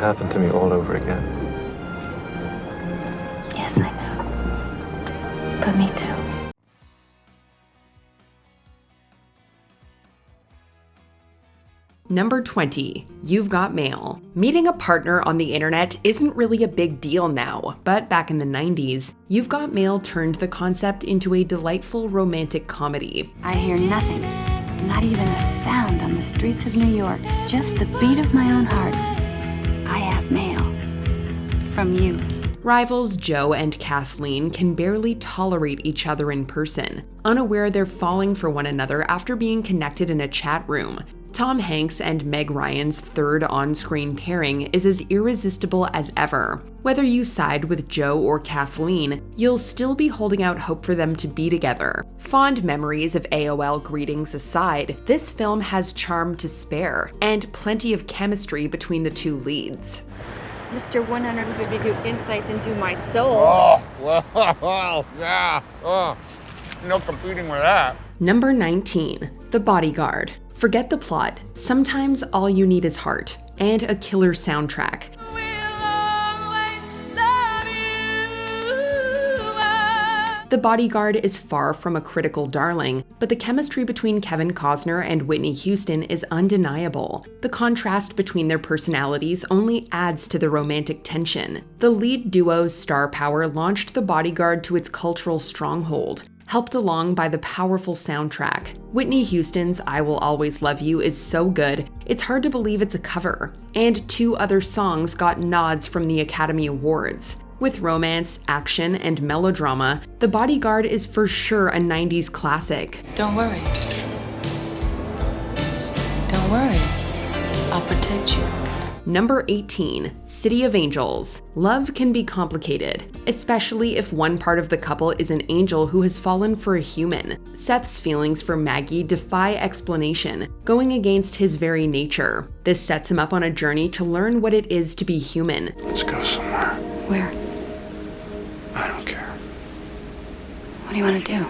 happen to me all over again. Yes, I know. But me too. Number 20, You've Got Mail. Meeting a partner on the internet isn't really a big deal now, but back in the 90s, You've Got Mail turned the concept into a delightful romantic comedy. I hear nothing, not even a sound on the streets of New York, just the beat of my own heart. I have mail from you. Rivals Joe and Kathleen can barely tolerate each other in person, unaware they're falling for one another after being connected in a chat room. Tom Hanks and Meg Ryan's third on-screen pairing is as irresistible as ever. Whether you side with Joe or Kathleen, you'll still be holding out hope for them to be together. Fond memories of AOL greetings aside, this film has charm to spare, and plenty of chemistry between the two leads. Mr. 152 insights into my soul. Oh, well, yeah. Oh, no competing with that. Number 19, The Bodyguard. Forget the plot. Sometimes all you need is heart and a killer soundtrack. The Bodyguard is far from a critical darling, but the chemistry between Kevin Costner and Whitney Houston is undeniable. The contrast between their personalities only adds to the romantic tension. The lead duo's star power launched The Bodyguard to its cultural stronghold, helped along by the powerful soundtrack. Whitney Houston's I Will Always Love You is so good, it's hard to believe it's a cover. And 2 other songs got nods from the Academy Awards. With romance, action, and melodrama, The Bodyguard is for sure a 90s classic. Don't worry. Don't worry. I'll protect you. Number 18, City of Angels. Love can be complicated, especially if one part of the couple is an angel who has fallen for a human. Seth's feelings for Maggie defy explanation, going against his very nature. This sets him up on a journey to learn what it is to be human. Let's go somewhere. Where? I don't care. What do you want to do?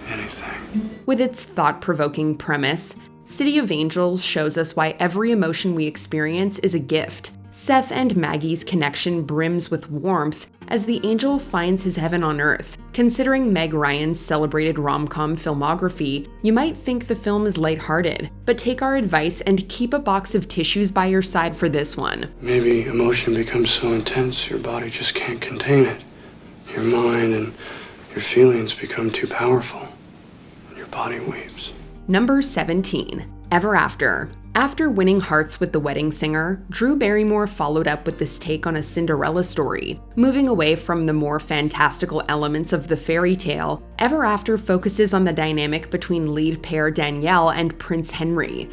Anything. With its thought-provoking premise, City of Angels shows us why every emotion we experience is a gift. Seth and Maggie's connection brims with warmth as the angel finds his heaven on earth. Considering Meg Ryan's celebrated rom-com filmography, you might think the film is lighthearted, but take our advice and keep a box of tissues by your side for this one. Maybe emotion becomes so intense your body just can't contain it. Your mind and your feelings become too powerful, and your body weeps. Number 17, Ever After. After winning hearts with The Wedding Singer, Drew Barrymore followed up with this take on a Cinderella story. Moving away from the more fantastical elements of the fairy tale, Ever After focuses on the dynamic between lead pair Danielle and Prince Henry.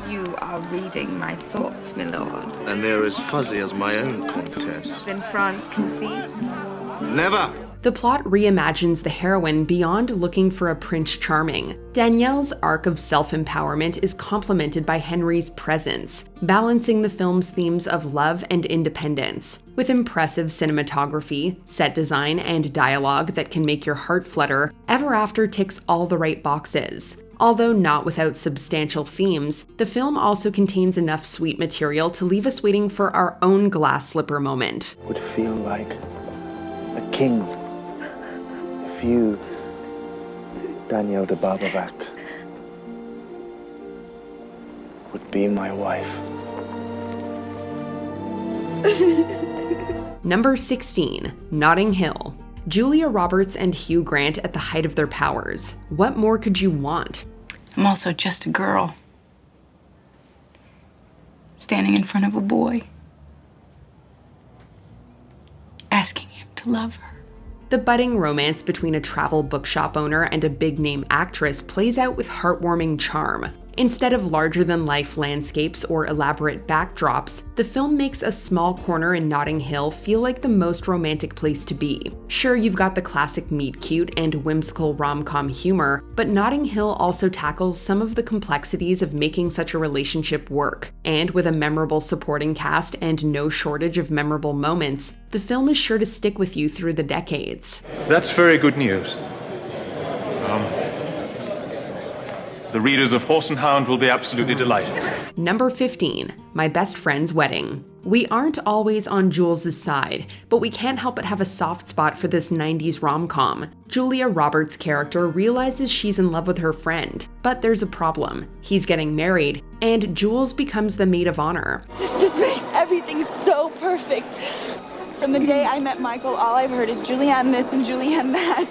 You are reading my thoughts, my lord. And they're as fuzzy as my own, Comtesse. Then France concedes. Never! The plot reimagines the heroine beyond looking for a Prince Charming. Danielle's arc of self-empowerment is complemented by Henry's presence, balancing the film's themes of love and independence. With impressive cinematography, set design, and dialogue that can make your heart flutter, Ever After ticks all the right boxes. Although not without substantial themes, the film also contains enough sweet material to leave us waiting for our own glass slipper moment. Would feel like a king if you, Danielle de Barbevac, would be my wife. Number 16, Notting Hill. Julia Roberts and Hugh Grant at the height of their powers. What more could you want? I'm also just a girl. Standing in front of a boy. Asking him to love her. The budding romance between a travel bookshop owner and a big-name actress plays out with heartwarming charm. Instead of larger-than-life landscapes or elaborate backdrops, the film makes a small corner in Notting Hill feel like the most romantic place to be. Sure, you've got the classic meet-cute and whimsical rom-com humor, but Notting Hill also tackles some of the complexities of making such a relationship work. And with a memorable supporting cast and no shortage of memorable moments, the film is sure to stick with you through the decades. That's very good news. The readers of Horse and Hound will be absolutely delighted. Number 15, My Best Friend's Wedding. We aren't always on Jules' side, but we can't help but have a soft spot for this 90s rom-com. Julia Roberts' character realizes she's in love with her friend, but there's a problem. He's getting married, and Jules becomes the maid of honor. This just makes everything so perfect. From the day I met Michael, all I've heard is Julianne this and Julianne that.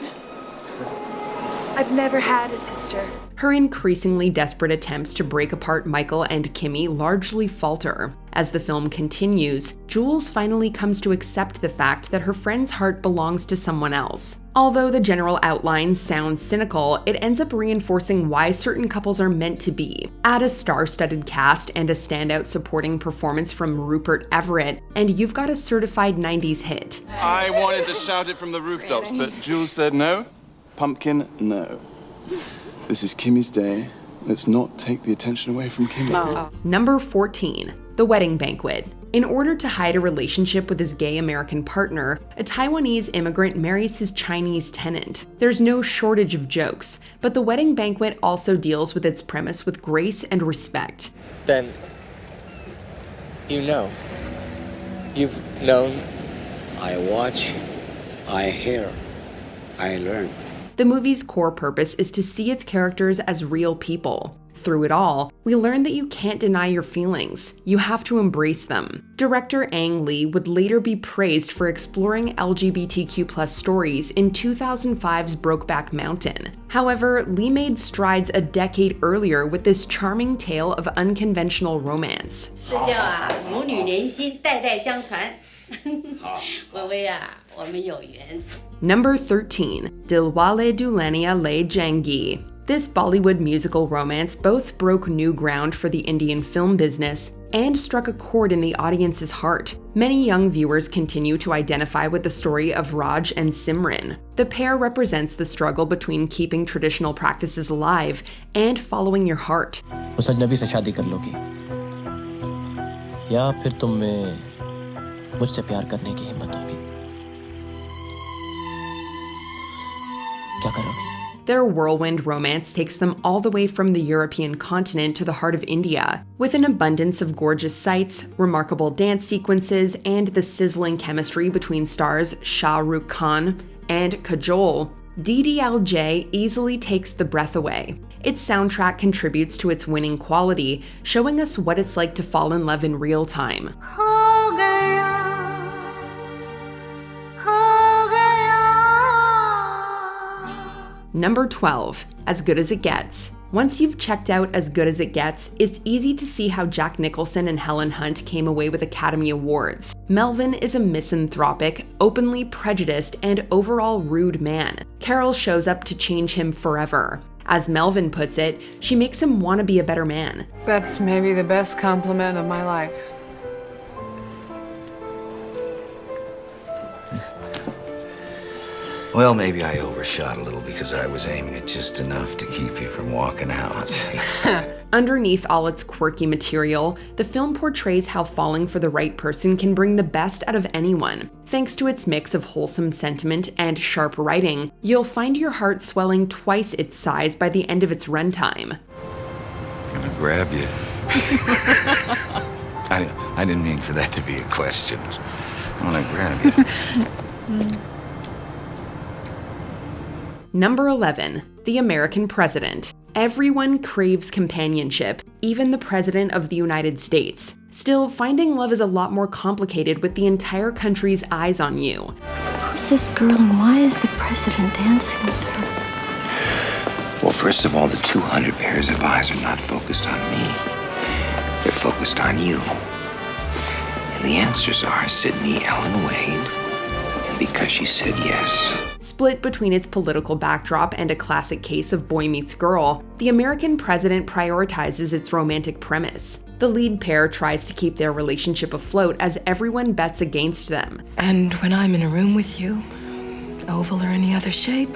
I've never had a sister. Her increasingly desperate attempts to break apart Michael and Kimmy largely falter. As the film continues, Jules finally comes to accept the fact that her friend's heart belongs to someone else. Although the general outline sounds cynical, it ends up reinforcing why certain couples are meant to be. Add a star-studded cast and a standout supporting performance from Rupert Everett, and you've got a certified 90s hit. I wanted to shout it from the rooftops, but Jules said no. Pumpkin, no. This is Kimmy's day. Let's not take the attention away from Kimmy. Oh. Number 14, The Wedding Banquet. In order to hide a relationship with his gay American partner, a Taiwanese immigrant marries his Chinese tenant. There's no shortage of jokes, but The Wedding Banquet also deals with its premise with grace and respect. Then, you know. You've known. I watch. I hear. I learn. The movie's core purpose is to see its characters as real people. Through it all, we learn that you can't deny your feelings. You have to embrace them. Director Ang Lee would later be praised for exploring LGBTQ+ stories in 2005's Brokeback Mountain. However, Lee made strides a decade earlier with this charming tale of unconventional romance. Number 13, Dilwale Dulhania Le Jayenge. This Bollywood musical romance both broke new ground for the Indian film business and struck a chord in the audience's heart. Many young viewers continue to identify with the story of Raj and Simran. The pair represents the struggle between keeping traditional practices alive and following your heart. उस अजनबी से शादी कर लोगी या फिर तुम में मुझसे प्यार करने की हिम्मत होगी क्या करोगी? Their whirlwind romance takes them all the way from the European continent to the heart of India, with an abundance of gorgeous sights, remarkable dance sequences, and the sizzling chemistry between stars Shah Rukh Khan and Kajol. DDLJ easily takes the breath away. Its soundtrack contributes to its winning quality, showing us what it's like to fall in love in real time. Number 12, As Good as It Gets. Once you've checked out As Good as It Gets, it's easy to see how Jack Nicholson and Helen Hunt came away with Academy Awards. Melvin is a misanthropic, openly prejudiced, and overall rude man. Carol shows up to change him forever. As Melvin puts it, she makes him want to be a better man. That's maybe the best compliment of my life. Well, maybe I overshot a little because I was aiming at just enough to keep you from walking out. Underneath all its quirky material, the film portrays how falling for the right person can bring the best out of anyone. Thanks to its mix of wholesome sentiment and sharp writing, you'll find your heart swelling twice its size by the end of its runtime. I'm gonna grab you. I didn't mean for that to be a question. I'm gonna grab you. Number 11, The American President. Everyone craves companionship, even the President of the United States. Still, finding love is a lot more complicated with the entire country's eyes on you. Who's this girl and why is the President dancing with her? Well, first of all, the 200 pairs of eyes are not focused on me. They're focused on you. And the answers are Sydney Ellen Wade, and because she said yes. Split between its political backdrop and a classic case of boy meets girl, The American President prioritizes its romantic premise. The lead pair tries to keep their relationship afloat as everyone bets against them. And when I'm in a room with you, oval or any other shape,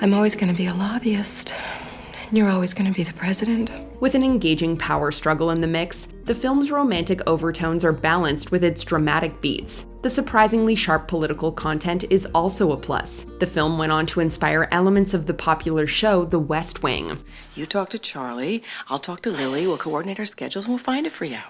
I'm always going to be a lobbyist. You're always going to be the president. With an engaging power struggle in the mix, the film's romantic overtones are balanced with its dramatic beats. The surprisingly sharp political content is also a plus. The film went on to inspire elements of the popular show The West Wing. You talk to Charlie, I'll talk to Lily, we'll coordinate our schedules, and we'll find a free hour.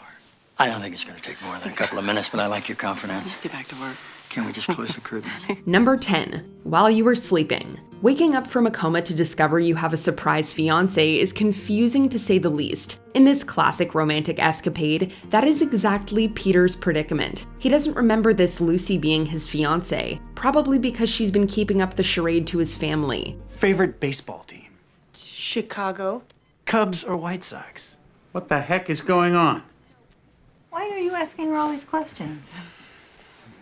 I don't think it's going to take more than a couple of minutes, but I like your confidence. Let's get back to work. Can we just close the curtain? Number 10. While you were sleeping. Waking up from a coma to discover you have a surprise fiancé is confusing to say the least. In this classic romantic escapade, that is exactly Peter's predicament. He doesn't remember this Lucy being his fiancée, probably because she's been keeping up the charade to his family. Favorite baseball team? Chicago. Cubs or White Sox? What the heck is going on? Why are you asking her all these questions?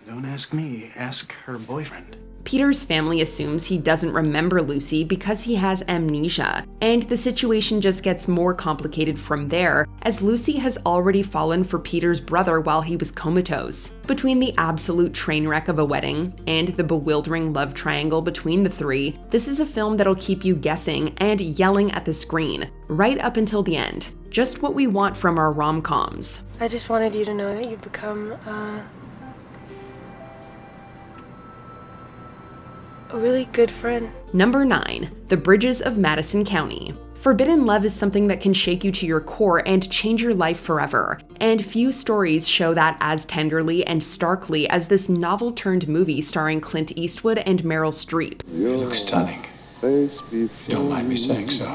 Don't ask me, ask her boyfriend. Peter's family assumes he doesn't remember Lucy because he has amnesia, and the situation just gets more complicated from there, as Lucy has already fallen for Peter's brother while he was comatose. Between the absolute train wreck of a wedding and the bewildering love triangle between the three, this is a film that'll keep you guessing and yelling at the screen, right up until the end. Just what we want from our rom-coms. I just wanted you to know that you've become, a really good friend. Number 9. The Bridges of Madison County. Forbidden love is something that can shake you to your core and change your life forever, and few stories show that as tenderly and starkly as this novel-turned movie starring Clint Eastwood and Meryl Streep. You look stunning. Don't mind me saying so.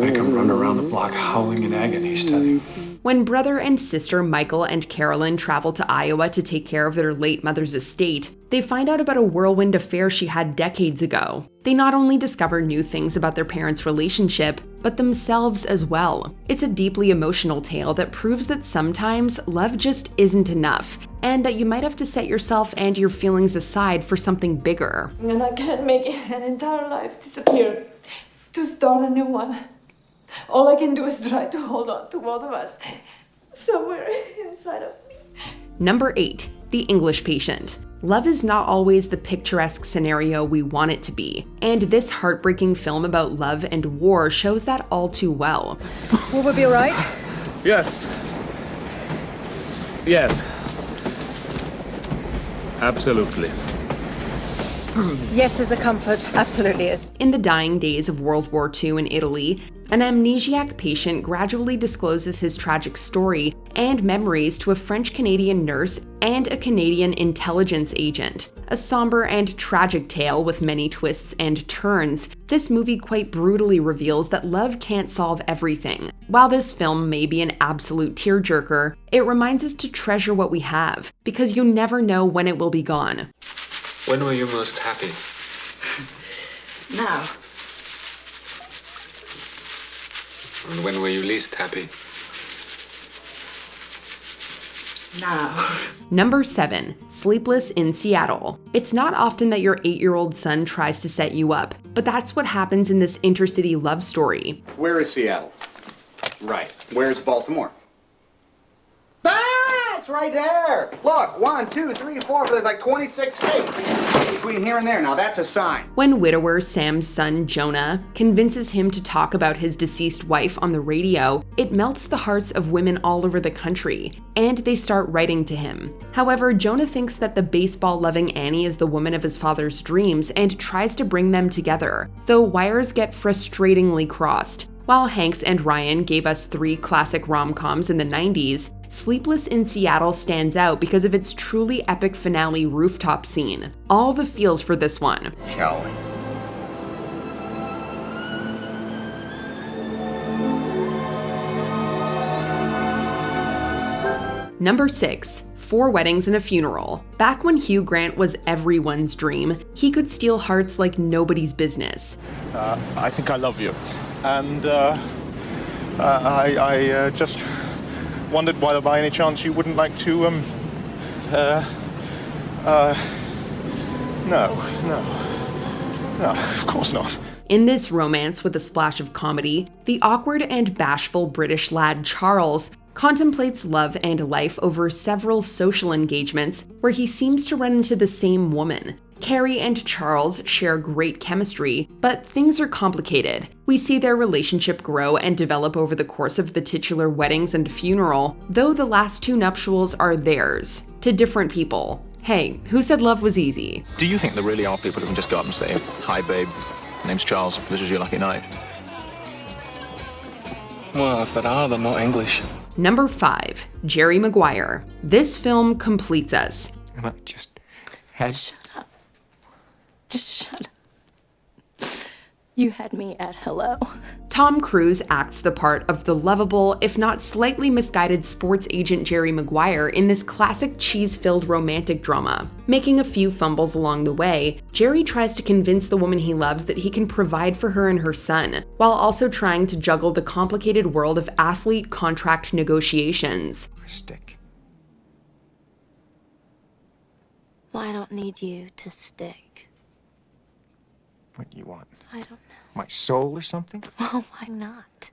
I can run around the block howling in agony, stunning. When brother and sister Michael and Carolyn travel to Iowa to take care of their late mother's estate, they find out about a whirlwind affair she had decades ago. They not only discover new things about their parents' relationship, but themselves as well. It's a deeply emotional tale that proves that sometimes love just isn't enough, and that you might have to set yourself and your feelings aside for something bigger. And I can't make an entire life disappear to start a new one. All I can do is try to hold on to both of us somewhere inside of me. Number 8. The English Patient. Love is not always the picturesque scenario we want it to be, and this heartbreaking film about love and war shows that all too well. Will we be alright? Yes. Yes. Absolutely. Yes is a comfort, absolutely is. In the dying days of World War II in Italy, an amnesiac patient gradually discloses his tragic story and memories to a French-Canadian nurse and a Canadian intelligence agent. A somber and tragic tale with many twists and turns, this movie quite brutally reveals that love can't solve everything. While this film may be an absolute tearjerker, it reminds us to treasure what we have, because you never know when it will be gone. When were you most happy? Now. And when were you least happy? Now. Number 7. Sleepless in Seattle. It's not often that your 8-year-old son tries to set you up, but that's what happens in this intercity love story. Where is Seattle? Right. Where's Baltimore? It's right there. Look, 1, 2, 3, 4, there's like 26 states between here and there. Now that's a sign. When widower Sam's son Jonah convinces him to talk about his deceased wife on the radio, it melts the hearts of women all over the country, and they start writing to him. However, Jonah thinks that the baseball-loving Annie is the woman of his father's dreams and tries to bring them together, though wires get frustratingly crossed. While Hanks and Ryan gave us 3 classic rom-coms in the 90s, Sleepless in Seattle stands out because of its truly epic finale rooftop scene. All the feels for this one. Shall we? Number 6. 4 Weddings and a Funeral. Back when Hugh Grant was everyone's dream, he could steal hearts like nobody's business. I think I love you. And I just wondered whether by any chance you wouldn't like to, no, of course not. In this romance with a splash of comedy, the awkward and bashful British lad Charles contemplates love and life over several social engagements where he seems to run into the same woman. Carrie and Charles share great chemistry, but things are complicated. We see their relationship grow and develop over the course of the titular weddings and funeral, though the last two nuptials are theirs, to different people. Hey, who said love was easy? Do you think there really are people who can just go up and say, "Hi, babe, name's Charles, this is your lucky night"? Well, if there are, they're not English. Number 5, Jerry Maguire. This film completes us. Just head. Shut up. Just shut up. You had me at hello. Tom Cruise acts the part of the lovable, if not slightly misguided sports agent Jerry Maguire in this classic cheese-filled romantic drama. Making a few fumbles along the way, Jerry tries to convince the woman he loves that he can provide for her and her son, while also trying to juggle the complicated world of athlete contract negotiations. Stick. Well, I don't need you to stick. What do you want? I don't know. My soul or something? Well, why not?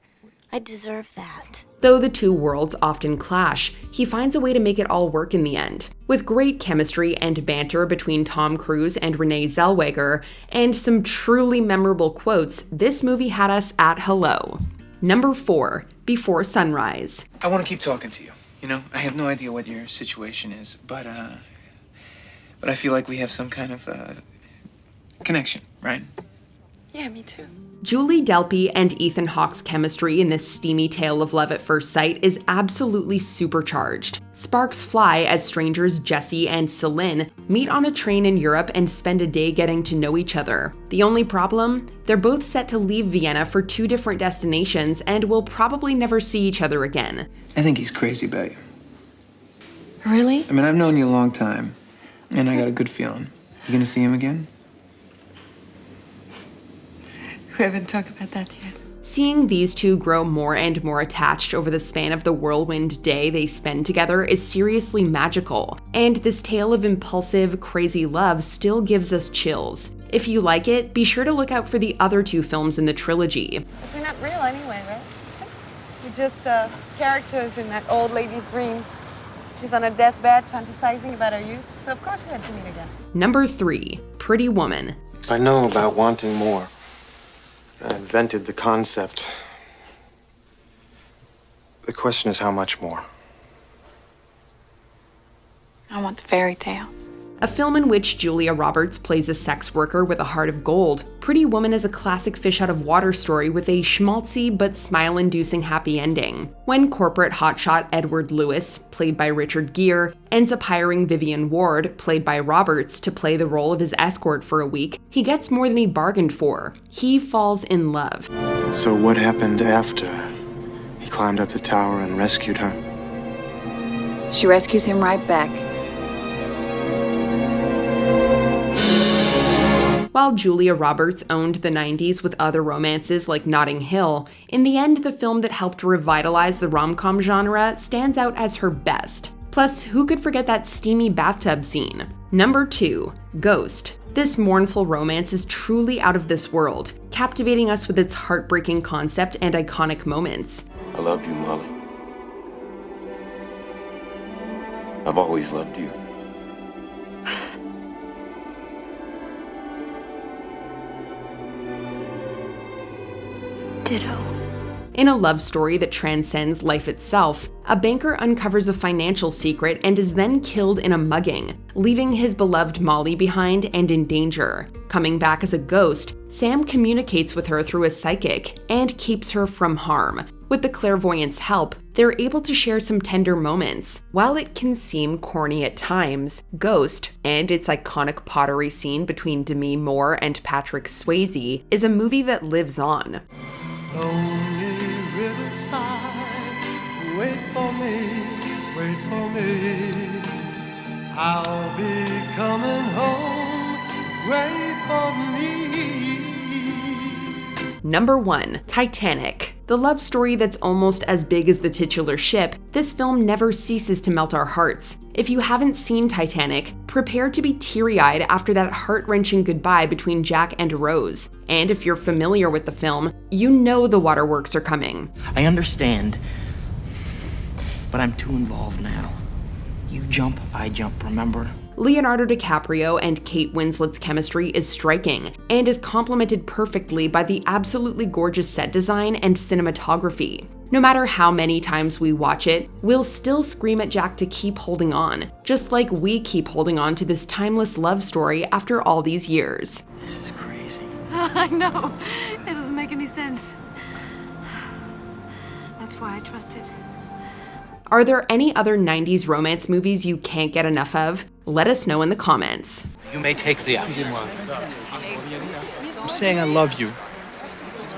I deserve that. Though the two worlds often clash, he finds a way to make it all work in the end. With great chemistry and banter between Tom Cruise and Renee Zellweger, and some truly memorable quotes, this movie had us at hello. Number 4, Before Sunrise. I want to keep talking to you. You know, I have no idea what your situation is, but I feel like we have some kind of connection, right? Yeah, me too. Julie Delpy and Ethan Hawke's chemistry in this steamy tale of love at first sight is absolutely supercharged. Sparks fly as strangers Jesse and Celine meet on a train in Europe and spend a day getting to know each other. The only problem? They're both set to leave Vienna for 2 different destinations and will probably never see each other again. I think he's crazy about you. Really? I mean, I've known you a long time, and I got a good feeling. You gonna see him again? We haven't talked about that yet. Seeing these two grow more and more attached over the span of the whirlwind day they spend together is seriously magical, and this tale of impulsive, crazy love still gives us chills. If you like it, be sure to look out for the other 2 films in the trilogy. We're not real anyway, right? We're just characters in that old lady's dream. She's on a deathbed fantasizing about her youth, so of course we had to meet again. Number 3, Pretty Woman. I know about wanting more. I invented the concept. The question is how much more? I want the fairy tale. A film in which Julia Roberts plays a sex worker with a heart of gold, Pretty Woman is a classic fish-out-of-water story with a schmaltzy but smile-inducing happy ending. When corporate hotshot Edward Lewis, played by Richard Gere, ends up hiring Vivian Ward, played by Roberts, to play the role of his escort for a week, he gets more than he bargained for. He falls in love. So what happened after? He climbed up the tower and rescued her. She rescues him right back. While Julia Roberts owned the 90s with other romances like Notting Hill, in the end the film that helped revitalize the rom-com genre stands out as her best. Plus, who could forget that steamy bathtub scene? Number 2, Ghost. This mournful romance is truly out of this world, captivating us with its heartbreaking concept and iconic moments. I love you, Molly. I've always loved you. Ditto. In a love story that transcends life itself, a banker uncovers a financial secret and is then killed in a mugging, leaving his beloved Molly behind and in danger. Coming back as a ghost, Sam communicates with her through a psychic and keeps her from harm. With the clairvoyant's help, they're able to share some tender moments. While it can seem corny at times, Ghost, and its iconic pottery scene between Demi Moore and Patrick Swayze, is a movie that lives on. Lonely riverside, wait for me, wait for me. I'll be coming home, wait for me. Number 1, Titanic. The love story that's almost as big as the titular ship, this film never ceases to melt our hearts. If you haven't seen Titanic, prepare to be teary-eyed after that heart-wrenching goodbye between Jack and Rose. And if you're familiar with the film, you know the waterworks are coming. I understand but I'm too involved now. You jump, I jump, remember? Leonardo DiCaprio and Kate Winslet's chemistry is striking, and is complemented perfectly by the absolutely gorgeous set design and cinematography. No matter how many times we watch it, we'll still scream at Jack to keep holding on, just like we keep holding on to this timeless love story after all these years. This is crazy. I know. It doesn't make any sense. That's why I trusted. Are there any other 90s romance movies you can't get enough of? Let us know in the comments. You may take the option. I'm saying I love you.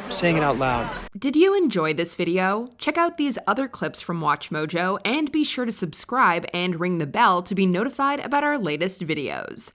I'm saying it out loud. Did you enjoy this video? Check out these other clips from MsMojo and be sure to subscribe and ring the bell to be notified about our latest videos.